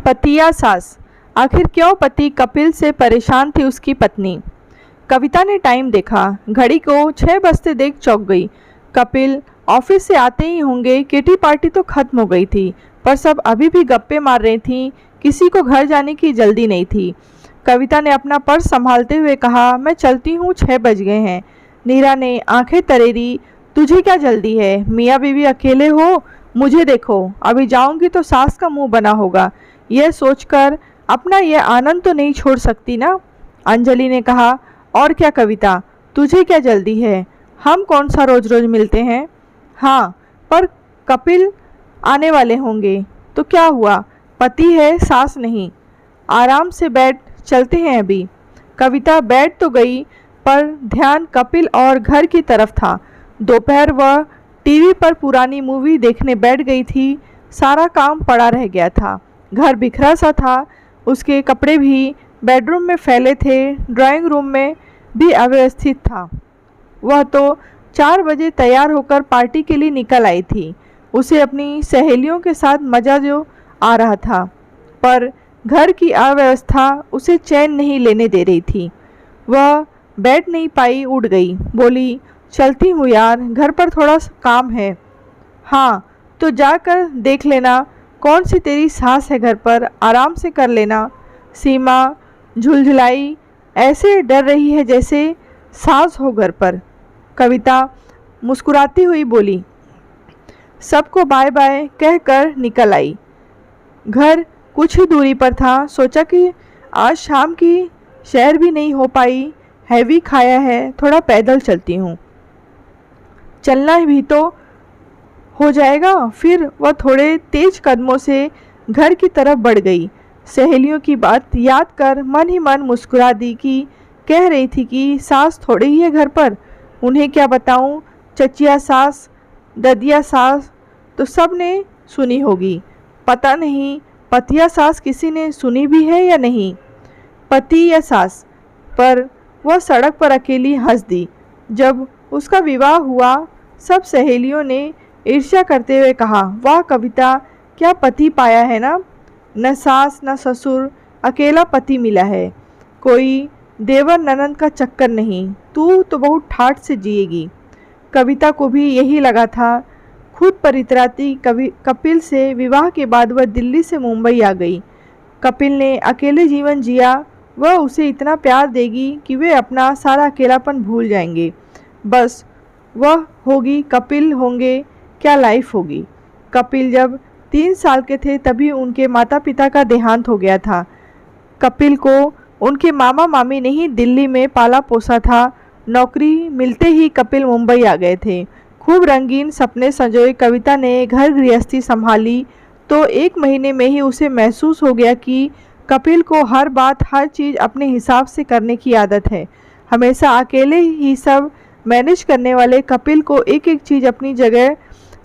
पति या सास, आखिर क्यों पति कपिल से परेशान थी उसकी पत्नी। कविता ने टाइम देखा, घड़ी को 6 बजते देख चौंक गई। कपिल ऑफिस से आते ही होंगे, किटी पार्टी तो खत्म हो गई थी, पर सब अभी भी गप्पे मार रही थीं, किसी को घर जाने की जल्दी नहीं थी। कविता ने अपना पर्स संभालते हुए कहा, मैं चलती हूँ, 6 बज गए हैं। नीरा ने आंखें तरेरी, तुझे क्या जल्दी है, मियाँ बीवी अकेले हो, मुझे देखो, अभी जाऊंगी तो सास का मुंह बना होगा, यह सोचकर अपना यह आनंद तो नहीं छोड़ सकती ना। अंजलि ने कहा, और क्या कविता, तुझे क्या जल्दी है, हम कौन सा रोज रोज मिलते हैं। हाँ, पर कपिल आने वाले होंगे तो क्या हुआ, पति है, सास नहीं। आराम से बैठ, चलते हैं अभी। कविता बैठ तो गई, पर ध्यान कपिल और घर की तरफ था। दोपहर वह टीवी पर पुरानी मूवी देखने बैठ गई थी। सारा काम पड़ा रह गया था, घर बिखरा सा था, उसके कपड़े भी बेडरूम में फैले थे, ड्राइंग रूम में भी अव्यवस्थित था। वह तो 4 बजे तैयार होकर पार्टी के लिए निकल आई थी। उसे अपनी सहेलियों के साथ मज़ा जो आ रहा था, पर घर की अव्यवस्था उसे चैन नहीं लेने दे रही थी। वह बैठ नहीं पाई, उठ गई, बोली, चलती हूँ यार, घर पर थोड़ा काम है। हाँ, तो जाकर देख लेना कौन सी तेरी सास है घर पर, आराम से कर लेना। सीमा झुलझुलाई, ऐसे डर रही है जैसे सास हो घर पर। कविता मुस्कुराती हुई बोली, सबको बाय बाय कहकर निकल आई। घर कुछ ही दूरी पर था, सोचा कि आज शाम की सैर भी नहीं हो पाई, हैवी खाया है, थोड़ा पैदल चलती हूँ, चलना भी तो हो जाएगा। फिर वह थोड़े तेज कदमों से घर की तरफ बढ़ गई। सहेलियों की बात याद कर मन ही मन मुस्कुरा दी कि कह रही थी कि सास थोड़ी ही है घर पर, उन्हें क्या बताऊं, चचिया सास, ददिया सास तो सब ने सुनी होगी, पता नहीं पतिया सास किसी ने सुनी भी है या नहीं। पति या सास पर वह सड़क पर अकेली हंस दी। जब उसका विवाह हुआ, सब सहेलियों ने ईर्ष्या करते हुए कहा, वाह कविता, क्या पति पाया है ना, न सास न ससुर, अकेला पति मिला है, कोई देवर ननंद का चक्कर नहीं, तू तो बहुत ठाठ से जिएगी। कविता को भी यही लगा था। खुद पर इतराती कपिल से विवाह के बाद वह दिल्ली से मुंबई आ गई। कपिल ने अकेले जीवन जिया, वह उसे इतना प्यार देगी कि वे अपना सारा अकेलापन भूल जाएंगे। बस वह होगी, कपिल होंगे, क्या लाइफ होगी। कपिल जब 3 साल के थे तभी उनके माता पिता का देहांत हो गया था। कपिल को उनके मामा मामी ने ही दिल्ली में पाला पोसा था। नौकरी मिलते ही कपिल मुंबई आ गए थे। खूब रंगीन सपने संजोए कविता ने घर गृहस्थी संभाली तो 1 महीने में ही उसे महसूस हो गया कि कपिल को हर बात हर चीज़ अपने हिसाब से करने की आदत है। हमेशा अकेले ही सब मैनेज करने वाले कपिल को एक एक चीज़ अपनी जगह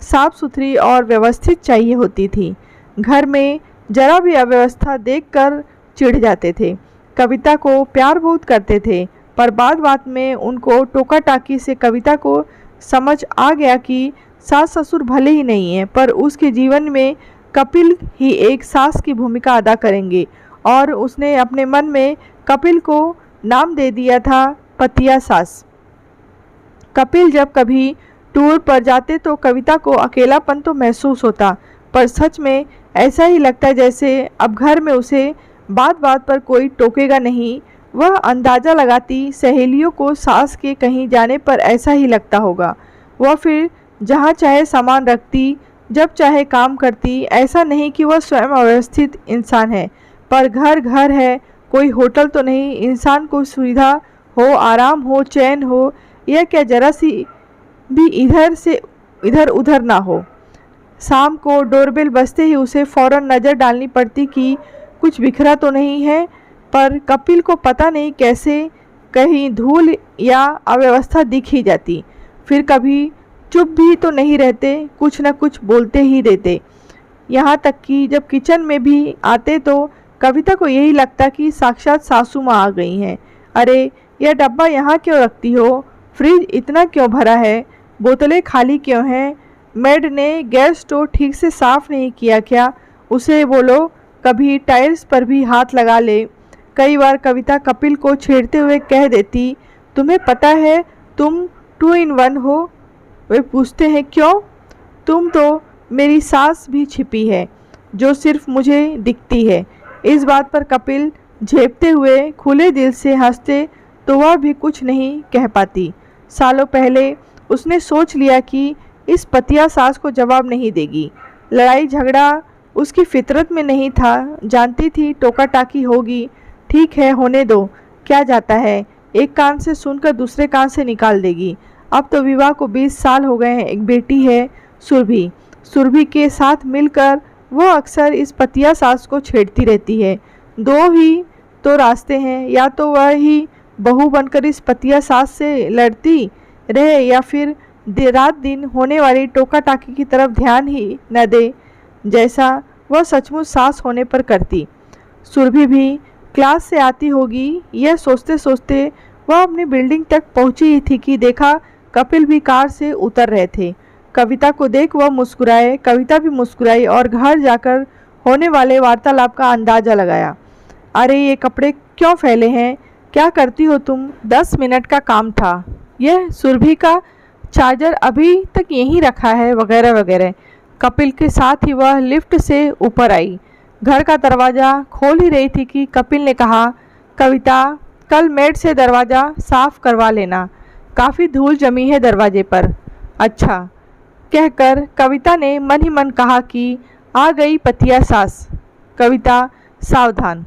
साफ सुथरी और व्यवस्थित चाहिए होती थी। घर में जरा भी अव्यवस्था देखकर चिढ़ जाते थे। कविता को प्यार बहुत करते थे, पर बात बात में उनको टोका टाकी से कविता को समझ आ गया कि सास ससुर भले ही नहीं है, पर उसके जीवन में कपिल ही एक सास की भूमिका अदा करेंगे, और उसने अपने मन में कपिल को नाम दे दिया था पतिया सास। कपिल जब कभी टूर पर जाते तो कविता को अकेलापन तो महसूस होता, पर सच में ऐसा ही लगता जैसे अब घर में उसे बात बात पर कोई टोकेगा नहीं। वह अंदाज़ा लगाती सहेलियों को सास के कहीं जाने पर ऐसा ही लगता होगा। वह फिर जहाँ चाहे सामान रखती, जब चाहे काम करती। ऐसा नहीं कि वह स्वयं अव्यवस्थित इंसान है, पर घर घर है, कोई होटल तो नहीं। इंसान को सुविधा हो, आराम हो, चैन हो, यह क्या जरा सी भी इधर से इधर उधर ना हो। शाम को डोरबेल बजते ही उसे फौरन नज़र डालनी पड़ती कि कुछ बिखरा तो नहीं है, पर कपिल को पता नहीं कैसे कहीं धूल या अव्यवस्था दिख ही जाती। फिर कभी चुप भी तो नहीं रहते, कुछ न कुछ बोलते ही रहते। यहाँ तक कि जब किचन में भी आते तो कविता को यही लगता कि साक्षात सासू माँ आ गई हैं। अरे यह डब्बा यहाँ क्यों रखती हो, फ्रिज इतना क्यों भरा है, बोतलें खाली क्यों हैं, मेड ने गैस स्टोव ठीक से साफ़ नहीं किया क्या, उसे बोलो कभी टायर्स पर भी हाथ लगा ले। कई बार कविता कपिल को छेड़ते हुए कह देती, तुम्हें पता है तुम 2 in 1 हो। वे पूछते हैं क्यों? तुम तो मेरी सांस भी छिपी है जो सिर्फ मुझे दिखती है। इस बात पर कपिल झेपते हुए खुले दिल से हंसते तो वह भी कुछ नहीं कह पाती। सालों पहले उसने सोच लिया कि इस पतिया सास को जवाब नहीं देगी। लड़ाई झगड़ा उसकी फितरत में नहीं था, जानती थी टोका टाकी होगी। ठीक है, होने दो, क्या जाता है, एक कान से सुनकर दूसरे कान से निकाल देगी। अब तो विवाह को 20 साल हो गए हैं, एक बेटी है सुरभि। सुरभि के साथ मिलकर वह अक्सर इस पतिया सास को छेड़ती रहती है। दो ही तो रास्ते हैं, या तो वह ही बहू बनकर इस पतिया सास से लड़ती रहे या फिर रात दिन होने वाली टोका टाकी की तरफ ध्यान ही न दे, जैसा वह सचमुच सास होने पर करती। सुरभि भी क्लास से आती होगी, यह सोचते सोचते वह अपनी बिल्डिंग तक पहुंची ही थी कि देखा कपिल भी कार से उतर रहे थे। कविता को देख वह मुस्कुराए, कविता भी मुस्कुराई और घर जाकर होने वाले वार्तालाप का अंदाजा लगाया। अरे ये कपड़े क्यों फैले हैं, क्या करती हो तुम? 10 मिनट का काम था, यह सुरभि का चार्जर अभी तक यहीं रखा है, वगैरह वगैरह। कपिल के साथ ही वह लिफ्ट से ऊपर आई। घर का दरवाज़ा खोल ही रही थी कि कपिल ने कहा, कविता कल मेड से दरवाज़ा साफ करवा लेना, काफ़ी धूल जमी है दरवाजे पर। अच्छा, कहकर कविता ने मन ही मन कहा कि आ गई पतिया सास। कविता सावधान।